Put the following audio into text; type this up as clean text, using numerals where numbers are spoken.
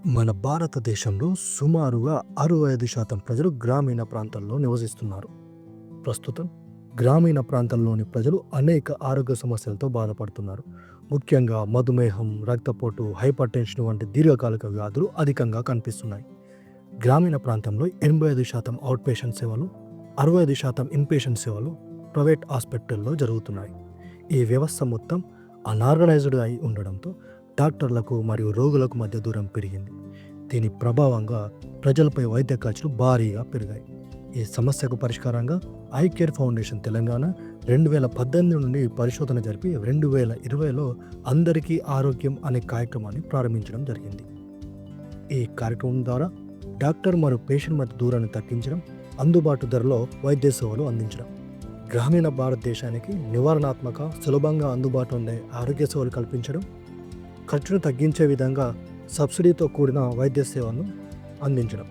మన భారతదేశంలో సుమారుగా 65% ప్రజలు గ్రామీణ ప్రాంతాల్లో నివసిస్తున్నారు. ప్రస్తుతం గ్రామీణ ప్రాంతాల్లోని ప్రజలు అనేక ఆరోగ్య సమస్యలతో బాధపడుతున్నారు. ముఖ్యంగా మధుమేహం, రక్తపోటు, హైపర్‌టెన్షన్ వంటి దీర్ఘకాలిక వ్యాధులు అధికంగా కనిపిస్తున్నాయి. గ్రామీణ ప్రాంతంలో 85% అవుట్ పేషెంట్ సేవలు, 65% ఇన్‌పేషెంట్ సేవలు ప్రైవేట్ హాస్పిటల్లో జరుగుతున్నాయి. ఈ వ్యవస్థ మొత్తం అనార్గనైజ్డ్ అయి ఉండడంతో డాక్టర్లకు మరియు రోగులకు మధ్య దూరం పెరిగింది. దీని ప్రభావంగా ప్రజలపై వైద్య ఖర్చులు భారీగా పెరిగాయి. ఈ సమస్యకు పరిష్కారంగా ఐ కేర్ ఫౌండేషన్ తెలంగాణ 2018 నుండి పరిశోధన జరిపి 2020లో అందరికీ ఆరోగ్యం అనే కార్యక్రమాన్ని ప్రారంభించడం జరిగింది. ఈ కార్యక్రమం ద్వారా డాక్టర్ మరియు పేషెంట్ మధ్య దూరాన్ని తగ్గించడం, అందుబాటు ధరలో వైద్య సేవలు అందించడం, గ్రామీణ భారతదేశానికి నివారణాత్మక, సులభంగా అందుబాటులో ఉండే ఆరోగ్య సేవలు కల్పించడం, ఖర్చును తగ్గించే విధంగా సబ్సిడీతో కూడిన వైద్య సేవలను అందించడం.